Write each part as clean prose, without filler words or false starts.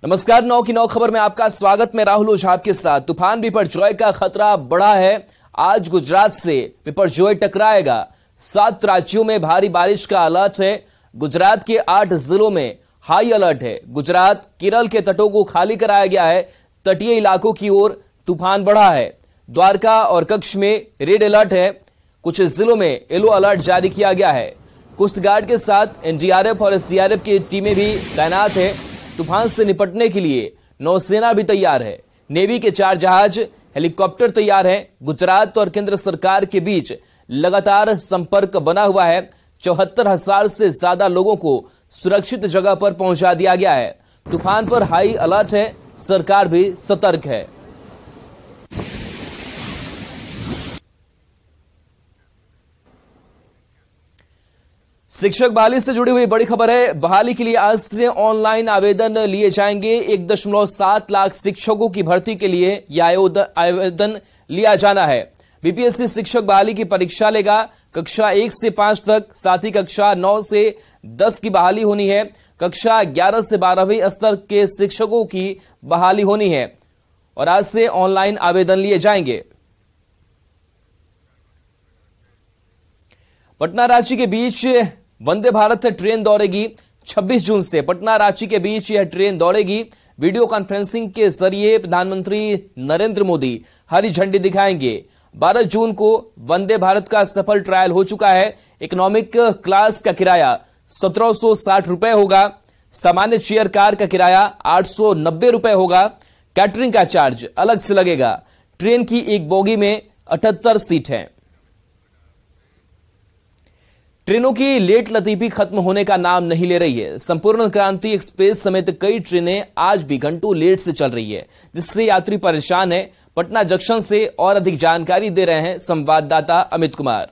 नमस्कार, 9 की 9 खबर में आपका स्वागत। मैं राहुल ओझा आपके साथ। तूफान बिपरजॉय का खतरा बढ़ा है। आज गुजरात से बिपरजॉय टकराएगा। 7 राज्यों में भारी बारिश का अलर्ट है। गुजरात के 8 जिलों में हाई अलर्ट है। गुजरात केरल के तटों को खाली कराया गया है। तटीय इलाकों की ओर तूफान बढ़ा है। द्वारका और कच्छ में रेड अलर्ट है। कुछ जिलों में येलो अलर्ट जारी किया गया है। कोस्ट गार्ड के साथ एनडीआरएफ और एसडीआरएफ की टीमें भी तैनात है। तूफान से निपटने के लिए नौसेना भी तैयार है। नेवी के 4 जहाज, हेलीकॉप्टर तैयार हैं। गुजरात और केंद्र सरकार के बीच लगातार संपर्क बना हुआ है। 74,000 से ज्यादा लोगों को सुरक्षित जगह पर पहुंचा दिया गया है। तूफान पर हाई अलर्ट है। सरकार भी सतर्क है। शिक्षक बहाली से जुड़ी हुई बड़ी खबर है। बहाली के लिए आज से ऑनलाइन आवेदन लिए जाएंगे। 1.7 लाख शिक्षकों की भर्ती के लिए यह आवेदन लिया जाना है। बीपीएससी शिक्षक बहाली की परीक्षा लेगा। कक्षा 1 से 5 तक, साथ ही कक्षा 9 से 10 की बहाली होनी है। कक्षा 11 से 12वीं स्तर के शिक्षकों की बहाली होनी है और आज से ऑनलाइन आवेदन लिए जाएंगे। पटना रांची के बीच वंदे भारत ट्रेन दौड़ेगी। 26 जून से पटना रांची के बीच यह ट्रेन दौड़ेगी। वीडियो कॉन्फ्रेंसिंग के जरिए प्रधानमंत्री नरेंद्र मोदी हरी झंडी दिखाएंगे। 12 जून को वंदे भारत का सफल ट्रायल हो चुका है। इकोनॉमिक क्लास का किराया 1760 रुपए होगा। सामान्य चेयर कार का किराया 890 रुपए होगा। कैटरिंग का चार्ज अलग से लगेगा। ट्रेन की एक बोगी में 78 सीट है। ट्रेनों की लेट लतीफी खत्म होने का नाम नहीं ले रही है। संपूर्ण क्रांति एक्सप्रेस समेत कई ट्रेनें आज भी घंटों लेट से चल रही है, जिससे यात्री परेशान है। पटना जंक्शन से और अधिक जानकारी दे रहे हैं संवाददाता अमित कुमार।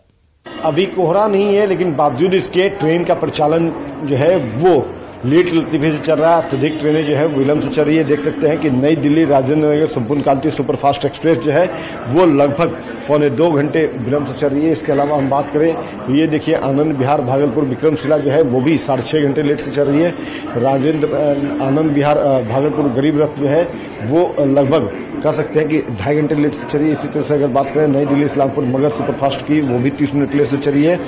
अभी कोहरा नहीं है, लेकिन बावजूद इसके ट्रेन का परिचालन जो है वो लेट लतीफे से चल रहा है। अत्यधिक ट्रेनें जो है विलंब से चल रही है। देख सकते हैं कि नई दिल्ली राजेंद्र नगर संपूर्ण क्रांति सुपरफास्ट एक्सप्रेस जो है वो लगभग 1.25 घंटे विलंब से चल रही है। इसके अलावा हम बात करें तो ये देखिए आनंद विहार भागलपुर विक्रमशिला जो है वो भी 6.5 घंटे लेट से चल रही है। आनंद विहार भागलपुर गरीब रथ जो है वो लगभग कह सकते हैं कि 2.5 घंटे लेट से चली है। इसी तरह से अगर बात करें नई दिल्ली इस्लामपुर मगध सुपरफास्ट की, वो भी 30 मिनट लेट से चल रही है।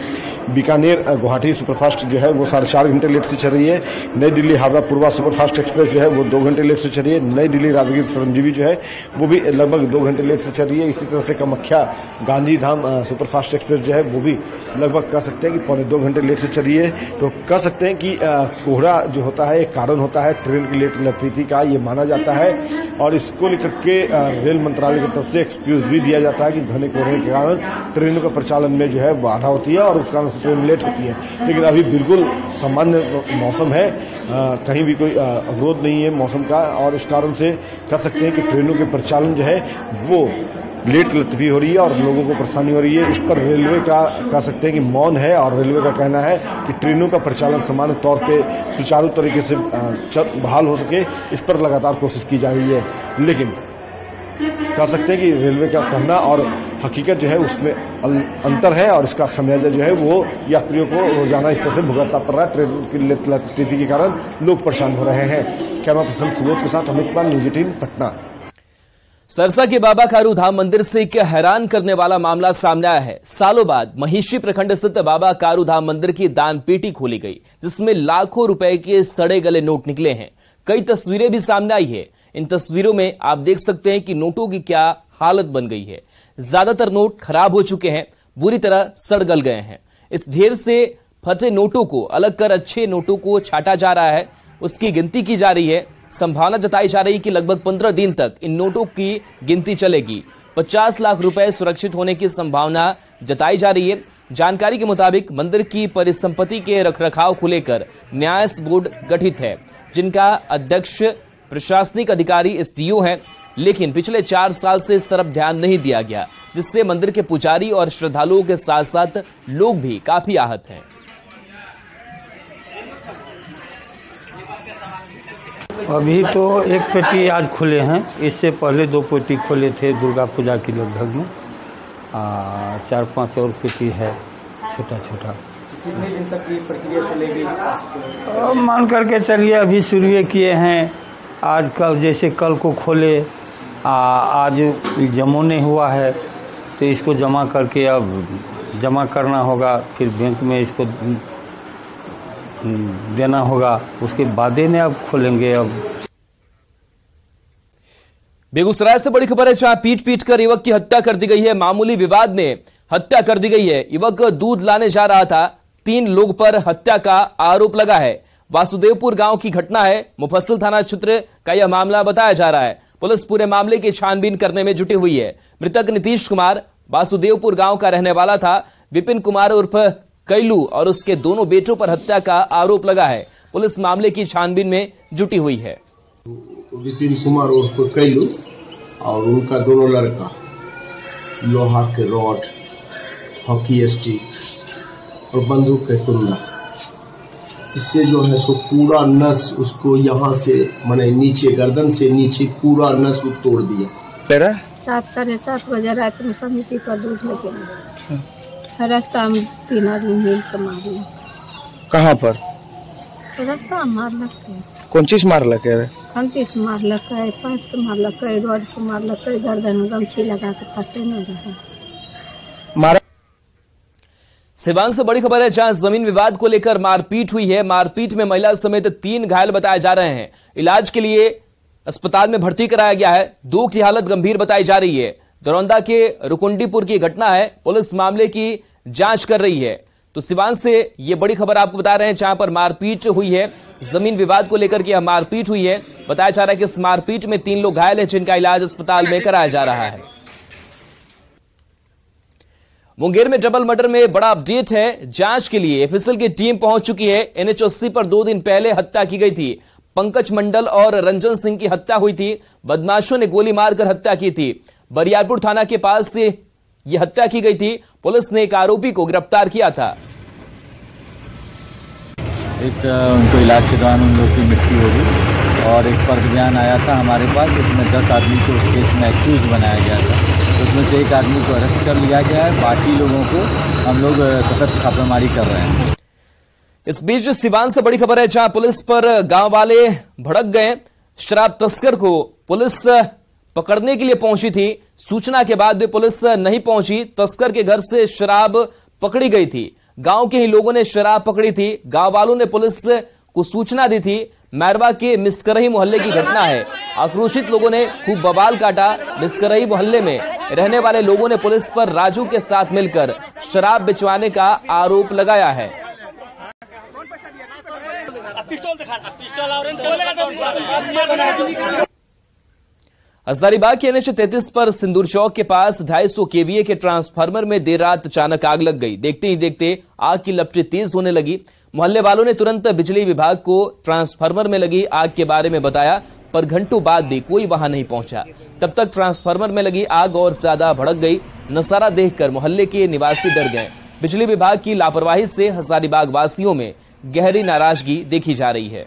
बीकानेर गुवाहाटी सुपरफास्ट जो है वो 4.5 घंटे लेट से चल रही है। नई दिल्ली हावड़ा पूर्वा सुपरफास्ट एक्सप्रेस जो है वो 2 घंटे लेट से चल रही है। नई दिल्ली राजगीर संजीवी जो है वो भी लगभग 2 घंटे लेट से चल रही है। इसी तरह से कामाख्या गांधीधाम सुपरफास्ट एक्सप्रेस जो है वो भी लगभग कह सकते हैं कि 1.25 घंटे लेट से चल रही है। तो कह सकते हैं कि कोहरा जो होता है एक कारण होता है ट्रेन की लेट लतीफी का, ये माना जाता है। और इसको लेकर के रेल मंत्रालय की तरफ से एक्सक्यूज भी दिया जाता है कि घने कोहरे के कारण ट्रेनों का परिचालन में जो है बाधा होती है और उस कारण से ट्रेन लेट होती है। लेकिन अभी बिल्कुल सामान्य मौसम है, कहीं भी कोई अवरोध नहीं है मौसम का, और इस कारण से कह सकते हैं कि ट्रेनों के परिचालन जो है वो लेट लतीफी हो रही है और लोगों को परेशानी हो रही है। इस पर रेलवे का कह सकते हैं कि मौन है और रेलवे का कहना है कि ट्रेनों का परिचालन सामान्य तौर पे सुचारू तरीके से बहाल हो सके, इस पर लगातार कोशिश की जा रही है। लेकिन कह सकते हैं कि रेलवे का कहना और हकीकत जो है उसमें अंतर है और इसका खमियाजा जो है वो यात्रियों को रोजाना इस तरह से भुगतना पड़ रहा है। ट्रेन की लेट लतीफी के कारण लोग परेशान हो रहे हैं। कैमरा पर्सन सुबोध के साथ अमित कुमार, न्यूज 18 पटना। सरसा के बाबा कारू धाम मंदिर से एक हैरान करने वाला मामला सामने आया है। सालों बाद महिषी प्रखंड स्थित बाबा कारू धाम मंदिर की दान पेटी खोली गई, जिसमें लाखों रुपए के सड़े गले नोट निकले हैं। कई तस्वीरें भी सामने आई है। इन तस्वीरों में आप देख सकते हैं कि नोटों की क्या हालत बन गई है। ज्यादातर नोट खराब हो चुके हैं, बुरी तरह सड़ गल गए हैं। इस ढेर से फटे नोटों को अलग कर अच्छे नोटों को छांटा जा रहा है, उसकी गिनती की जा रही है। संभावना जताई जा रही है कि लगभग 15 दिन तक इन नोटों की गिनती चलेगी। 50 लाख रुपए सुरक्षित होने की संभावना जताई जा रही है। जानकारी के मुताबिक मंदिर की परिसंपत्ति के रखरखाव को लेकर न्यास बोर्ड गठित है, जिनका अध्यक्ष प्रशासनिक अधिकारी एसडीओ हैं। लेकिन पिछले 4 साल से इस तरफ ध्यान नहीं दिया गया, जिससे मंदिर के पुजारी और श्रद्धालुओं के साथ साथ लोग भी काफी आहत हैं। अभी तो एक पेटी आज खुले हैं, इससे पहले 2 पेटी खोले थे दुर्गा पूजा के लगभग में। 4-5 और पेटी है छोटा छोटा। कितने दिन तक ये प्रक्रिया चलेगी? मान करके चलिए, अभी शुरू किए हैं आज कल जैसे कल को खोले, आज जमा नहीं हुआ है तो इसको जमा करके अब जमा करना होगा, फिर बैंक में इसको देना होगा, उसके बाद ही अब खोलेंगे। अब बेगूसराय से बड़ी खबर है, जहां पीट कर युवक की हत्या कर दी गई है। मामूली विवाद में हत्या कर दी गई है। युवक दूध लाने जा रहा था, 3 लोग पर हत्या का आरोप लगा है। वासुदेवपुर गांव की घटना है। मुफस्सिल थाना क्षेत्र का यह मामला बताया जा रहा है। पुलिस पूरे मामले की छानबीन करने में जुटी हुई है। मृतक नीतीश कुमार वासुदेवपुर गांव का रहने वाला था। विपिन कुमार उर्फ कैलू और उसके दोनों बेटों पर हत्या का आरोप लगा है। पुलिस मामले की छानबीन में जुटी हुई है। विपिन कुमार उर्फ कैलू और उनका दोनों लड़का लोहा के रॉड, हॉकी स्टिक और बंदूक के कुंदा, इससे जो है सो पूरा नस उसको यहाँ से माने नीचे गर्दन से नीचे पूरा नस तोड़ दिया। 7-7:30 बजे रात में समिति पर दूध लेके आए। रास्ता में 3 आदमी मिल कर मारे। कहाँ पर? रास्ता मार लगते। कौन चीज मार लगे? खंती से मार लगे, पाइप से मार लगे, रॉड से मार लगे, गर्दन में गमछी लगा के फंसे न रहे। मारा। सिवान से बड़ी खबर है, जहां जमीन विवाद को लेकर मारपीट हुई है। मारपीट में महिला समेत 3 घायल बताए जा रहे हैं। इलाज के लिए अस्पताल में भर्ती कराया गया है। 2 की हालत गंभीर बताई जा रही है। दरौंदा के रुकुंडीपुर की घटना है। पुलिस मामले की जांच कर रही है। तो सिवान से ये बड़ी खबर आपको बता रहे हैं, जहां पर मारपीट हुई है। जमीन विवाद को लेकर के मारपीट हुई है। बताया जा रहा है कि इस मारपीट में 3 लोग घायल हैं, जिनका इलाज अस्पताल में कराया जा रहा है। मुंगेर में डबल मर्डर में बड़ा अपडेट है। जांच के लिए एफएसएल की टीम पहुंच चुकी है। NH80 पर 2 दिन पहले हत्या की गई थी। पंकज मंडल और रंजन सिंह की हत्या हुई थी। बदमाशों ने गोली मारकर हत्या की थी। बरियारपुर थाना के पास से यह हत्या की गई थी। पुलिस ने एक आरोपी को गिरफ्तार किया था। उनको इलाज के दौरान उन लोग की मृत्यु हो गई और एक फर्द बयान आया था हमारे पास, जिसमें 10 आदमी को उस केस में एक्यूज बनाया गया था। उसमें से एक आदमी को अरेस्ट कर लिया गया है। बाकी लोगों को हम लोग सतत छापेमारी कर रहे हैं। इस बीच सिवान से बड़ी खबर है, जहां पुलिस पर गांव वाले भड़क गए। शराब तस्कर को पुलिस पकड़ने के लिए पहुंची थी। सूचना के बाद भी पुलिस नहीं पहुंची। तस्कर के घर से शराब पकड़ी गई थी। गांव के ही लोगों ने शराब पकड़ी थी। गांव वालों ने पुलिस को सूचना दी थी। मैरवा के मिसकरही मोहल्ले की घटना है। आक्रोशित लोगों ने खूब बवाल काटा। मिसकरही मोहल्ले में रहने वाले लोगों ने पुलिस पर राजू के साथ मिलकर शराब बिचवाने का आरोप लगाया है। हजारीबाग के NH33 पर सिंदूर चौक के पास 250 kVA के ट्रांसफार्मर में देर रात अचानक आग लग गई। देखते ही देखते आग की लपटें तेज होने लगी। मोहल्ले वालों ने तुरंत बिजली विभाग को ट्रांसफार्मर में लगी आग के बारे में बताया, पर घंटों बाद भी कोई वहां नहीं पहुंचा। तब तक ट्रांसफार्मर में लगी आग और ज्यादा भड़क गई। नजारा देखकर मोहल्ले के निवासी डर गए। बिजली विभाग की लापरवाही से हजारीबाग वासियों में गहरी नाराजगी देखी जा रही है।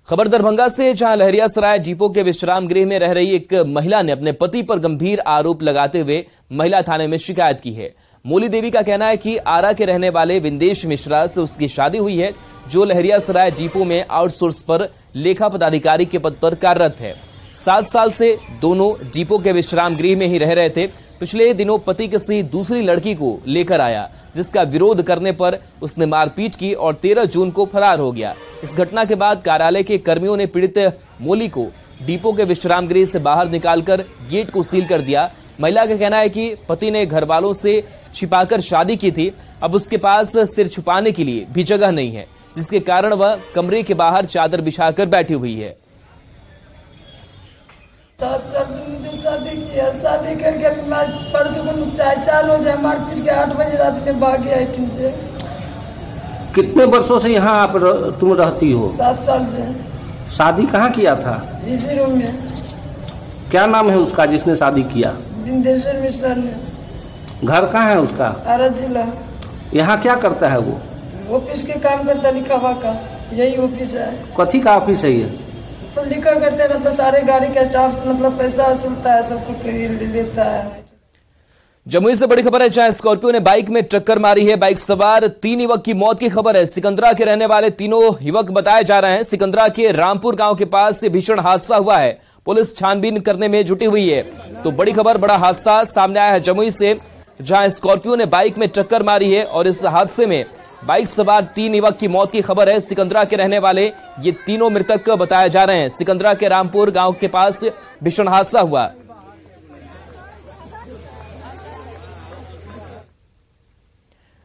खबर दरभंगा से, जहां लहरियासराय डिपो के विश्राम गृह में रह रही एक महिला ने अपने पति पर गंभीर आरोप लगाते हुए महिला थाने में शिकायत की है। मोली देवी का कहना है कि आरा के रहने वाले विंदेश मिश्रा से उसकी शादी हुई है, जो लहरियासराय डिपो में आउटसोर्स पर लेखा पदाधिकारी के पद पर कार्यरत है। 7 साल से दोनों डिपो के विश्राम गृह में ही रह रहे थे। पिछले दिनों पति किसी दूसरी लड़की को लेकर आया, जिसका विरोध करने पर उसने मारपीट की और 13 जून को फरार हो गया। इस घटना के बाद कार्यालय के कर्मियों ने पीड़ित मोली को डिपो के विश्राम गृह से बाहर निकालकर गेट को सील कर दिया। महिला का कहना है कि पति ने घर वालों से छिपाकर शादी की थी। अब उसके पास सिर छुपाने के लिए भी जगह नहीं है, जिसके कारण वह कमरे के बाहर चादर बिछाकर बैठी हुई है। 7 साल से मुझे शादी किया। शादी करके परसों को 4 बजे मारपीट के 8 बजे रात में भाग गया इठन से। कितने वर्षों से यहाँ आप तुम रहती हो? 7 साल से। शादी कहाँ किया था? इसी रूम में। क्या नाम है उसका जिसने शादी किया? विंदेश्वर मिश्रा ने। घर कहाँ है उसका? आरा जिला। यहाँ क्या करता है वो? ऑफिस के काम करता, लिखावा का। यही ऑफिस है। कथी का ऑफिस है ये? तो लिखा करते हैं, मतलब सारे गाड़ी के स्टाफ से मतलब पैसा वसूलता है, सब कुछ लेता है। जमुई से बड़ी खबर है, जहां स्कॉर्पियो ने बाइक में टक्कर मारी है। बाइक सवार 3 युवक की मौत की खबर है। सिकंदरा के रहने वाले तीनों युवक बताए जा रहे हैं। सिकंदरा के रामपुर गांव के पास ये भीषण हादसा हुआ है। पुलिस छानबीन करने में जुटी हुई है। तो बड़ी खबर, बड़ा हादसा सामने आया है जमुई से, जहां स्कॉर्पियो ने बाइक में टक्कर मारी है और इस हादसे में बाइक सवार 3 युवक की मौत की खबर है। सिकंदरा के रहने वाले ये तीनों मृतक बताए जा रहे हैं। सिकंदरा के रामपुर गांव के पास भीषण हादसा हुआ।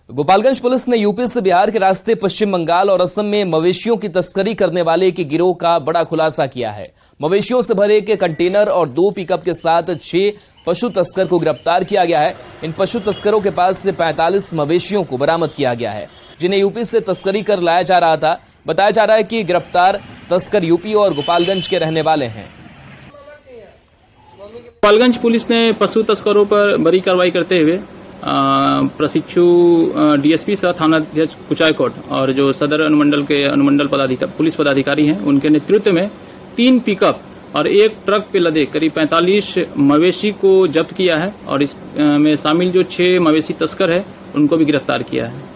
गोपालगंज पुलिस ने यूपी से बिहार के रास्ते पश्चिम बंगाल और असम में मवेशियों की तस्करी करने वाले एक गिरोह का बड़ा खुलासा किया है। मवेशियों से भरे एक कंटेनर और 2 पिकअप के साथ 6 पशु तस्कर को गिरफ्तार किया गया है। इन पशु तस्करों के पास से 45 मवेशियों को बरामद किया गया है, जिन्हें यूपी से तस्करी कर लाया जा रहा था। बताया जा रहा है कि गिरफ्तार तस्कर यूपी और गोपालगंज के रहने वाले हैं। गोपालगंज पुलिस ने पशु तस्करों पर बड़ी कार्रवाई करते हुए प्रशिक्षु डीएसपी सह थानाध्यक्ष कुचायकोट और जो सदर अनुमंडल पुलिस पदाधिकारी हैं, उनके नेतृत्व में 3 पिकअप और 1 ट्रक पे लदे करीब 45 मवेशी को जब्त किया है और इसमें शामिल जो 6 मवेशी तस्कर है उनको भी गिरफ्तार किया है।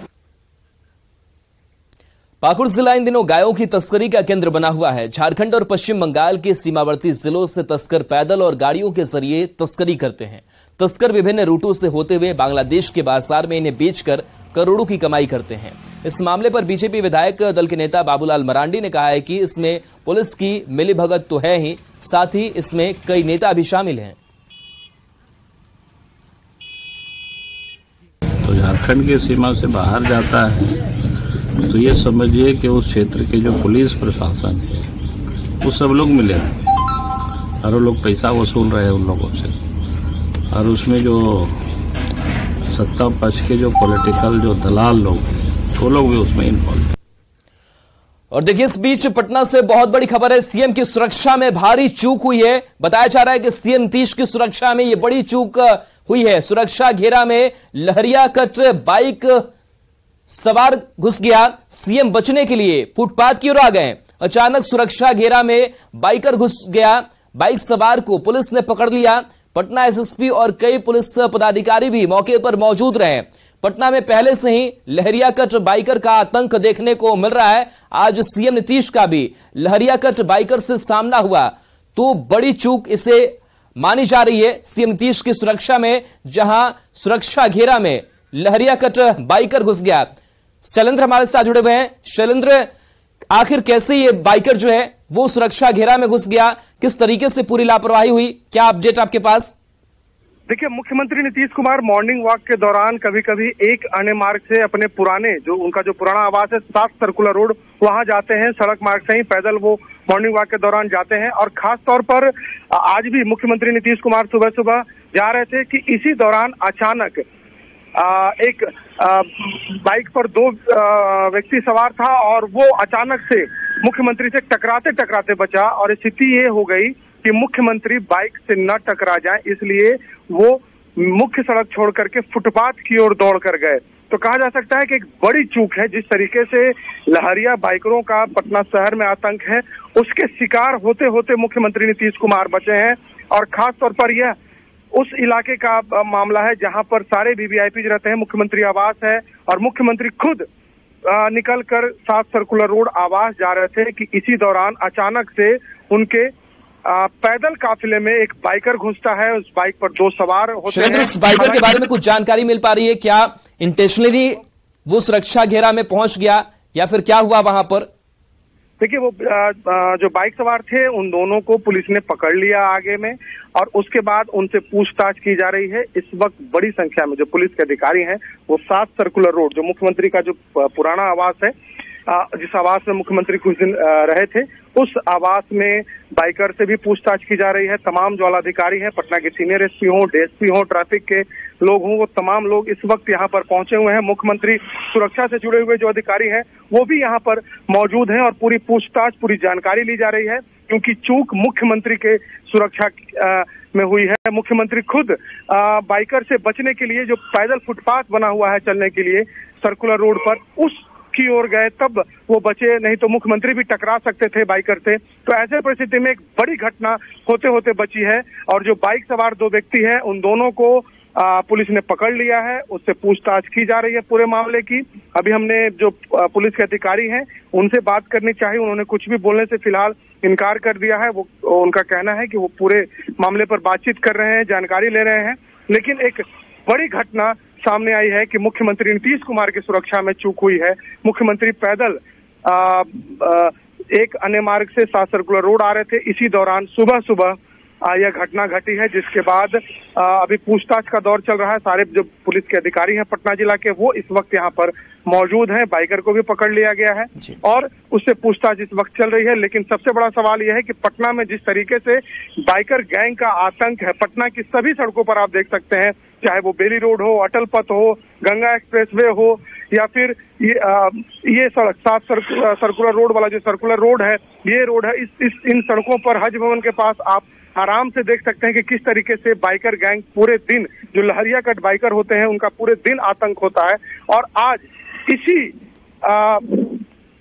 पाकुड़ जिला इन दिनों गायों की तस्करी का केंद्र बना हुआ है। झारखंड और पश्चिम बंगाल के सीमावर्ती जिलों से तस्कर पैदल और गाड़ियों के जरिए तस्करी करते हैं। तस्कर विभिन्न रूटों से होते हुए बांग्लादेश के बाजार में इन्हें बेचकर करोड़ों की कमाई करते हैं। इस मामले पर बीजेपी विधायक दल के नेता बाबूलाल मरांडी ने कहा है कि इसमें पुलिस की मिलीभगत तो है ही, साथ ही इसमें कई नेता भी शामिल हैं। तो झारखंड की सीमा से बाहर जाता है तो ये समझिए कि उस क्षेत्र के जो पुलिस प्रशासन है वो सब लोग मिले हैं और वो लोग पैसा वसूल रहे हैं उन लोगों से, और उसमें जो सत्ता पक्ष के जो पॉलिटिकल जो दलाल लोग हैं वो लोग भी उसमें इन्वॉल्व। और देखिए, इस बीच पटना से बहुत बड़ी खबर है। सीएम की सुरक्षा में भारी चूक हुई है। बताया जा रहा है कि सीएम नीतीश की सुरक्षा में यह बड़ी चूक हुई है। सुरक्षा घेरा में लहरिया कट बाइक सवार घुस गया। सीएम बचने के लिए फुटपाथ की ओर आ गए। अचानक सुरक्षा घेरा में बाइकर घुस गया। बाइक सवार को पुलिस ने पकड़ लिया। पटना एसएसपी और कई पुलिस पदाधिकारी भी मौके पर मौजूद रहे। पटना में पहले से ही लहरिया कट बाइकर का आतंक देखने को मिल रहा है। आज सीएम नीतीश का भी लहरिया कट बाइकर से सामना हुआ, तो बड़ी चूक इसे मानी जा रही है सीएम नीतीश की सुरक्षा में, जहां सुरक्षा घेरा में लहरिया कट बाइकर घुस गया। शैलेंद्र हमारे साथ जुड़े हुए हैं। शैलेंद्र, आखिर कैसे ये बाइकर जो है वो सुरक्षा घेरा में घुस गया, किस तरीके से पूरी लापरवाही हुई, क्या अपडेट आपके पास? देखिए, मुख्यमंत्री नीतीश कुमार मॉर्निंग वॉक के दौरान कभी कभी एक अन्य मार्ग से अपने उनका जो पुराना आवास है 7 सर्कुलर रोड, वहां जाते हैं। सड़क मार्ग से ही पैदल वो मॉर्निंग वॉक के दौरान जाते हैं। और खास तौर पर आज भी मुख्यमंत्री नीतीश कुमार सुबह सुबह जा रहे थे कि इसी दौरान अचानक एक बाइक पर 2 व्यक्ति सवार था और वो अचानक से मुख्यमंत्री से टकराते टकराते बचा। और स्थिति ये हो गई कि मुख्यमंत्री बाइक से न टकरा जाए, इसलिए वो मुख्य सड़क छोड़ करके फुटपाथ की ओर दौड़ कर गए। तो कहा जा सकता है कि एक बड़ी चूक है। जिस तरीके से लहरिया बाइकरों का पटना शहर में आतंक है, उसके शिकार होते होते मुख्यमंत्री नीतीश कुमार बचे हैं। और खास तौर पर यह उस इलाके का मामला है जहां पर सारे वीवीआईपी रहते हैं। मुख्यमंत्री आवास है और मुख्यमंत्री खुद निकल कर 7 सर्कुलर रोड आवास जा रहे थे कि इसी दौरान अचानक से उनके पैदल काफिले में एक बाइकर घुसता है। उस बाइक पर 2 सवार होते हैं। उस बाइकर के बारे में कुछ जानकारी मिल पा रही है क्या? इंटेंशनली वो सुरक्षा घेरा में पहुंच गया या फिर क्या हुआ वहां पर? देखिए, वो जो बाइक सवार थे उन दोनों को पुलिस ने पकड़ लिया आगे में, और उसके बाद उनसे पूछताछ की जा रही है। इस वक्त बड़ी संख्या में जो पुलिस के अधिकारी हैं वो 7 सर्कुलर रोड, जो मुख्यमंत्री का जो पुराना आवास है, जिस आवास में मुख्यमंत्री कुछ दिन रहे थे, उस आवास में बाइकर से भी पूछताछ की जा रही है। तमाम जो अधिकारी हैं, पटना के सीनियर एसपी हों, डीएसपी हों, ट्रैफिक के लोग हों, वो तमाम लोग इस वक्त यहाँ पर पहुंचे हुए हैं। मुख्यमंत्री सुरक्षा से जुड़े हुए जो अधिकारी हैं वो भी यहाँ पर मौजूद हैं और पूरी पूछताछ, पूरी जानकारी ली जा रही है, क्योंकि चूक मुख्यमंत्री के सुरक्षा में हुई है। मुख्यमंत्री खुद बाइकर से बचने के लिए जो पैदल फुटपाथ बना हुआ है चलने के लिए सर्कुलर रोड पर, उस की ओर गए, तब वो बचे, नहीं तो मुख्यमंत्री भी टकरा सकते थे बाइकर से। तो ऐसे परिस्थिति में एक बड़ी घटना होते होते बची है। और जो बाइक सवार 2 व्यक्ति हैं उन दोनों को पुलिस ने पकड़ लिया है, उससे पूछताछ की जा रही है पूरे मामले की। अभी हमने जो पुलिस के अधिकारी हैं उनसे बात करनी चाहिए, उन्होंने कुछ भी बोलने से फिलहाल इनकार कर दिया है। वो उनका कहना है कि वो पूरे मामले पर बातचीत कर रहे हैं, जानकारी ले रहे हैं। लेकिन एक बड़ी घटना सामने आई है कि मुख्यमंत्री नीतीश कुमार की सुरक्षा में चूक हुई है। मुख्यमंत्री पैदल एक अन्य मार्ग से 7 सर्कुलर रोड आ रहे थे। इसी दौरान सुबह यह घटना घटी है, जिसके बाद अभी पूछताछ का दौर चल रहा है। सारे जो पुलिस के अधिकारी हैं पटना जिला के, वो इस वक्त यहाँ पर मौजूद हैं। बाइकर को भी पकड़ लिया गया है और उससे पूछताछ इस वक्त चल रही है। लेकिन सबसे बड़ा सवाल यह है कि पटना में जिस तरीके से बाइकर गैंग का आतंक है, पटना की सभी सड़कों पर आप देख सकते हैं, चाहे वो बेली रोड हो, अटल पथ हो, गंगा एक्सप्रेसवे हो, या फिर ये सड़क 7 सर्कुलर रोड वाला जो सर्कुलर रोड है, ये रोड है। इन सड़कों पर हज भवन के पास आप आराम से देख सकते हैं कि किस तरीके से बाइकर गैंग पूरे दिन, जो लहरिया कट बाइकर होते हैं, उनका पूरे दिन आतंक होता है। और आज इसी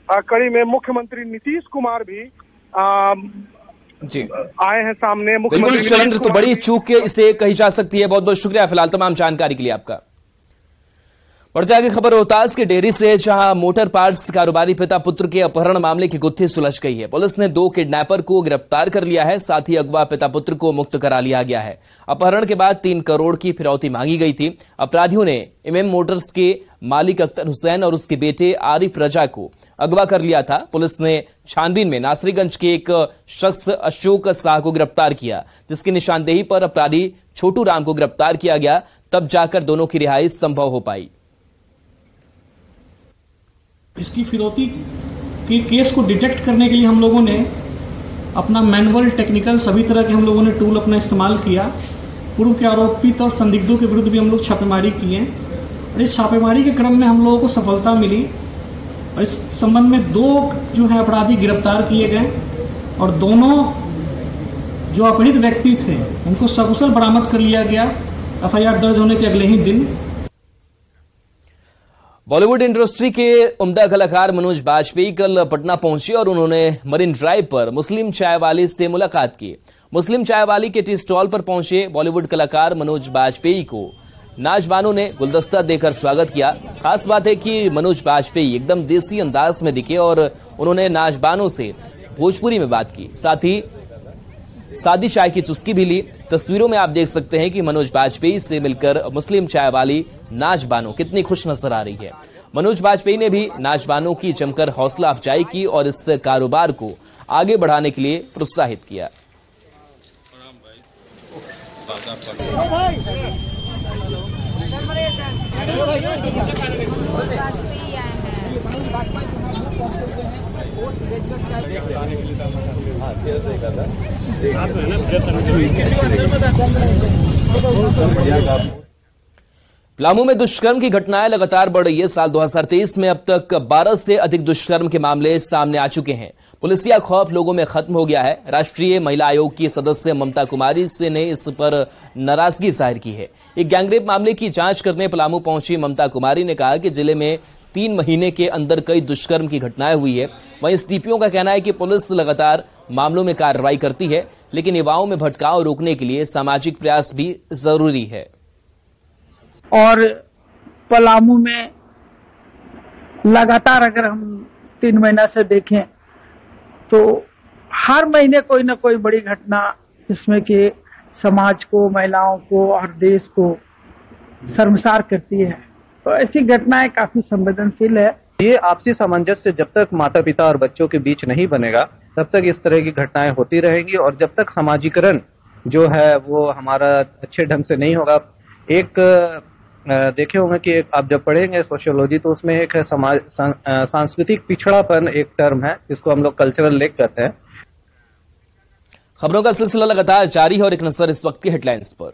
कड़ी में मुख्यमंत्री नीतीश कुमार भी जी आए हैं सामने। बिल्कुल शैलेंद्र, तो बड़ी चूक के इसे कही जा सकती है। बहुत बहुत शुक्रिया फिलहाल तमाम जानकारी के लिए आपका। बढ़ते आगे खबर रोहतास के डेहरी से, जहां मोटर पार्ट्स कारोबारी पिता पुत्र के अपहरण मामले की गुत्थी सुलझ गई है। पुलिस ने 2 किडनैपर को गिरफ्तार कर लिया है, साथ ही अगवा पिता पुत्र को मुक्त करा लिया गया है। अपहरण के बाद 3 करोड़ की फिरौती मांगी गई थी। अपराधियों ने एमएम मोटर्स के मालिक अख्तर हुसैन और उसके बेटे आरिफ रजा को अगवा कर लिया था। पुलिस ने छानबीन में नासरीगंज के एक शख्स अशोक शाह को गिरफ्तार किया, जिसकी निशानदेही पर अपराधी छोटू राम को गिरफ्तार किया गया। तब जाकर दोनों की रिहाई संभव हो पाई। इसकी फिरौती के केस को डिटेक्ट करने के लिए हम लोगों ने अपना मैनुअल, टेक्निकल सभी तरह के हम लोगों ने टूल अपना इस्तेमाल किया। पूर्व के आरोपित और संदिग्धों के विरुद्ध भी हम लोग छापेमारी किए और इस छापेमारी के क्रम में हम लोगों को सफलता मिली और इस संबंध में 2 जो है अपराधी गिरफ्तार किए गए और दोनों जो अपहृत व्यक्ति थे उनको सकुशल बरामद कर लिया गया एफआईआर दर्ज होने के अगले ही दिन। बॉलीवुड इंडस्ट्री के उम्दा कलाकार मनोज बाजपेयी कल पटना पहुंचे और उन्होंने मरीन ड्राइव पर मुस्लिम चाय वाली से मुलाकात की। मुस्लिम चाय वाली के टी स्टॉल पर पहुंचे बॉलीवुड कलाकार मनोज बाजपेयी को नाजबानों ने गुलदस्ता देकर स्वागत किया। खास बात है कि मनोज बाजपेयी एकदम देसी अंदाज में दिखे और उन्होंने नाजबानों से भोजपुरी में बात की, साथ ही सादी चाय की चुस्की भी ली। तस्वीरों में आप देख सकते हैं कि मनोज बाजपेयी से मिलकर मुस्लिम चाय वाली नाजबानो कितनी खुश नजर आ रही है। मनोज बाजपेयी ने भी नाजबानों की जमकर हौसला अफजाई की और इस कारोबार को आगे बढ़ाने के लिए प्रोत्साहित किया। पलामू में दुष्कर्म की घटनाएं लगातार बढ़ रही है। साल 2023 में अब तक 12 से अधिक दुष्कर्म के मामले सामने आ चुके हैं। पुलिसिया खौफ लोगों में खत्म हो गया है। राष्ट्रीय महिला आयोग की सदस्य ममता कुमारी से ने इस पर नाराजगी जाहिर की है। एक गैंगरेप मामले की जांच करने पलामू पहुंची ममता कुमारी ने कहा कि जिले में 3 महीने के अंदर कई दुष्कर्म की घटनाएं हुई है। वहीं एसडीपीओ का कहना है कि पुलिस लगातार मामलों में कार्रवाई करती है, लेकिन युवाओं में भटकाव रोकने के लिए सामाजिक प्रयास भी जरूरी है। और पलामू में लगातार अगर हम 3 महीना से देखें तो हर महीने कोई ना कोई बड़ी घटना जिसमें कि समाज को, महिलाओं को और देश को शर्मसार करती है, तो ऐसी घटनाएं काफी संवेदनशील है। ये आपसी सामंजस्य जब तक माता पिता और बच्चों के बीच नहीं बनेगा तब तक इस तरह की घटनाएं होती रहेंगी और जब तक समाजीकरण जो है वो हमारा अच्छे ढंग से नहीं होगा। एक देखे होंगे कि आप जब पढ़ेंगे सोशियोलॉजी तो उसमें एक है सांस्कृतिक पिछड़ापन, एक टर्म है जिसको हम लोग कल्चरल लेग कहते हैं। खबरों का सिलसिला लगातार जारी है और एक नजर इस वक्त की हेडलाइंस पर।